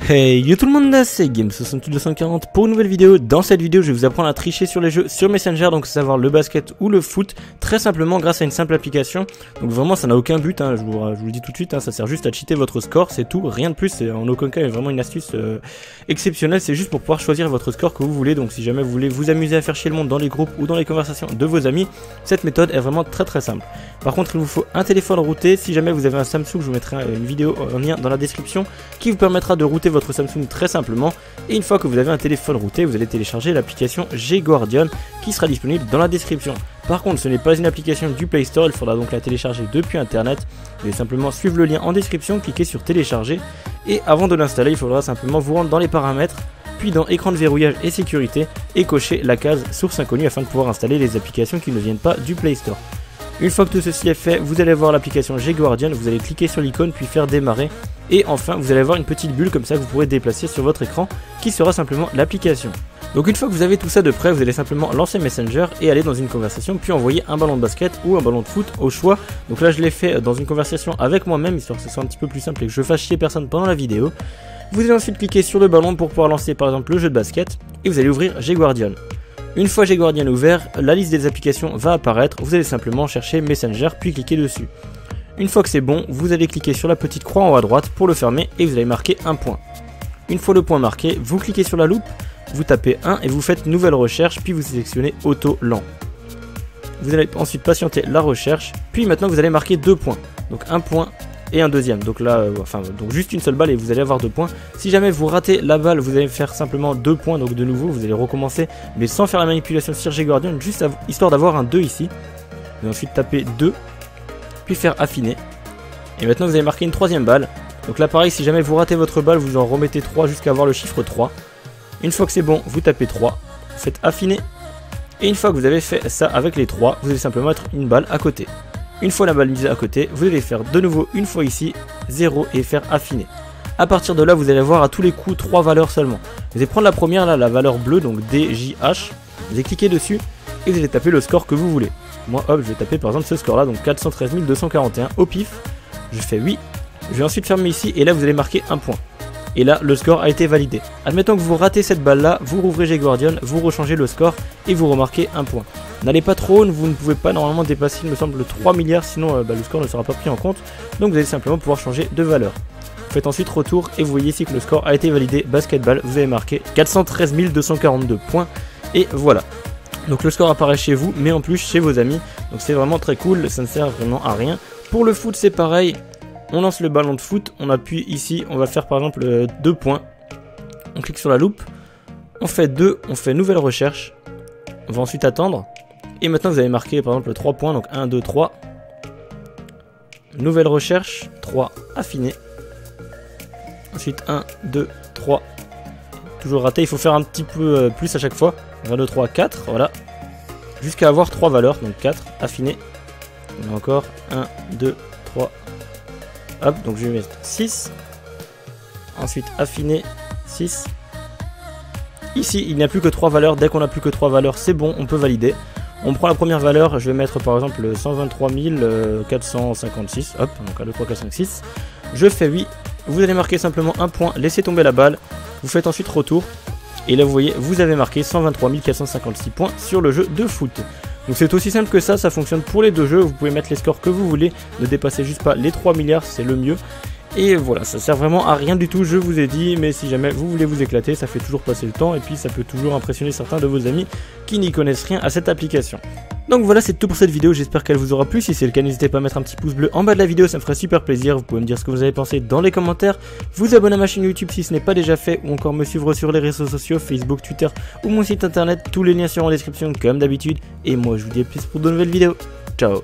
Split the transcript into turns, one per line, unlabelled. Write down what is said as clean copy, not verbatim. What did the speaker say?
Hey yo tout le monde, c'est Game68240 pour une nouvelle vidéo. Dans cette vidéo, je vais vous apprendre à tricher sur les jeux sur Messenger, donc savoir le basket ou le foot, très simplement grâce à une simple application. Donc vraiment ça n'a aucun but, je vous le dis tout de suite, ça sert juste à cheater votre score, c'est tout, rien de plus, c'est en aucun cas vraiment une astuce exceptionnelle, c'est juste pour pouvoir choisir votre score que vous voulez. Donc si jamais vous voulez vous amuser à faire chier le monde dans les groupes ou dans les conversations de vos amis, cette méthode est vraiment très simple. Par contre il vous faut un téléphone routé. Si jamais vous avez un Samsung, je vous mettrai une vidéo en lien dans la description qui vous permettra de router votre Samsung très simplement. Et une fois que vous avez un téléphone routé, vous allez télécharger l'application G-Guardian qui sera disponible dans la description. Par contre, ce n'est pas une application du Play Store, il faudra donc la télécharger depuis internet. Vous allez simplement suivre le lien en description, cliquer sur télécharger, et avant de l'installer, il faudra simplement vous rendre dans les paramètres, puis dans écran de verrouillage et sécurité, et cocher la case source inconnue afin de pouvoir installer les applications qui ne viennent pas du Play Store. Une fois que tout ceci est fait, vous allez voir l'application G-Guardian, vous allez cliquer sur l'icône puis faire démarrer, et enfin vous allez avoir une petite bulle comme ça que vous pourrez déplacer sur votre écran qui sera simplement l'application. Donc une fois que vous avez tout ça de prêt, vous allez simplement lancer Messenger et aller dans une conversation puis envoyer un ballon de basket ou un ballon de foot au choix. Donc là je l'ai fait dans une conversation avec moi-même histoire que ce soit un petit peu plus simple et que je fasse chier personne pendant la vidéo. Vous allez ensuite cliquer sur le ballon pour pouvoir lancer par exemple le jeu de basket et vous allez ouvrir G-Guardian. Une fois G-Guardian ouvert, la liste des applications va apparaître, vous allez simplement chercher Messenger puis cliquer dessus. Une fois que c'est bon, vous allez cliquer sur la petite croix en haut à droite pour le fermer et vous allez marquer un point. Une fois le point marqué, vous cliquez sur la loupe, vous tapez 1 et vous faites nouvelle recherche puis vous sélectionnez auto lent. Vous allez ensuite patienter la recherche, puis maintenant vous allez marquer 2 points, donc un point et un deuxième, donc là, donc juste une seule balle et vous allez avoir 2 points. Si jamais vous ratez la balle, vous allez faire simplement 2 points, donc de nouveau vous allez recommencer, mais sans faire la manipulation sur G-Guardian, juste histoire d'avoir un 2 ici. Vous allez ensuite taper 2, puis faire affiner, et maintenant vous allez marquer une troisième balle. Donc là pareil, si jamais vous ratez votre balle, vous en remettez 3 jusqu'à avoir le chiffre 3. Une fois que c'est bon, vous tapez 3, vous faites affiner, et une fois que vous avez fait ça avec les 3, vous allez simplement mettre une balle à côté. Une fois la balle mise à côté, vous allez faire de nouveau une fois ici, 0 et faire affiner. A partir de là, vous allez avoir à tous les coups 3 valeurs seulement. Vous allez prendre la première, là, la valeur bleue, donc DJH, vous allez cliquer dessus, et vous allez taper le score que vous voulez. Moi, hop, je vais taper par exemple ce score là, donc 413 241 au pif, je fais oui, je vais ensuite fermer ici, et là vous allez marquer un point. Et là, le score a été validé. Admettons que vous ratez cette balle là, vous rouvrez G-Guardian, vous rechangez le score et vous remarquez un point. N'allez pas trop haut, vous ne pouvez pas normalement dépasser, il me semble, 3 milliards, sinon le score ne sera pas pris en compte. Donc vous allez simplement pouvoir changer de valeur. Vous faites ensuite retour et vous voyez ici que le score a été validé. Basketball, vous avez marqué 413 242 points. Et voilà. Donc le score apparaît chez vous, mais en plus chez vos amis. Donc c'est vraiment très cool, ça ne sert vraiment à rien. Pour le foot, c'est pareil. On lance le ballon de foot, on appuie ici, on va faire par exemple 2 points. On clique sur la loupe, on fait 2, on fait nouvelle recherche. On va ensuite attendre. Et maintenant vous allez marquer par exemple 3 points, donc 1, 2, 3. Nouvelle recherche, 3, affiné. Ensuite 1, 2, 3. Toujours raté, il faut faire un petit peu plus à chaque fois. 1, 2, 3, 4, voilà. Jusqu'à avoir 3 valeurs, donc 4, affiné. Et encore 1, 2, 3. Hop, donc je vais mettre 6. Ensuite affiner 6. Ici, il n'y a plus que 3 valeurs. Dès qu'on n'a plus que 3 valeurs, c'est bon, on peut valider. On prend la première valeur, je vais mettre par exemple 123 456. Hop, donc 1, 2, 3, 4, 5, 6. Je fais oui. Vous allez marquer simplement un point, laissez tomber la balle. Vous faites ensuite retour. Et là, vous voyez, vous avez marqué 123 456 points sur le jeu de foot. Donc c'est aussi simple que ça fonctionne pour les deux jeux, vous pouvez mettre les scores que vous voulez, ne dépassez juste pas les 3 milliards, c'est le mieux. Et voilà, ça sert vraiment à rien du tout, je vous ai dit, mais si jamais vous voulez vous éclater, ça fait toujours passer le temps, et puis ça peut toujours impressionner certains de vos amis qui n'y connaissent rien à cette application. Donc voilà, c'est tout pour cette vidéo, j'espère qu'elle vous aura plu. Si c'est le cas, n'hésitez pas à mettre un petit pouce bleu en bas de la vidéo, ça me ferait super plaisir. Vous pouvez me dire ce que vous avez pensé dans les commentaires, vous abonner à ma chaîne YouTube si ce n'est pas déjà fait, ou encore me suivre sur les réseaux sociaux, Facebook, Twitter ou mon site internet. Tous les liens seront en description comme d'habitude. Et moi je vous dis à plus pour de nouvelles vidéos. Ciao.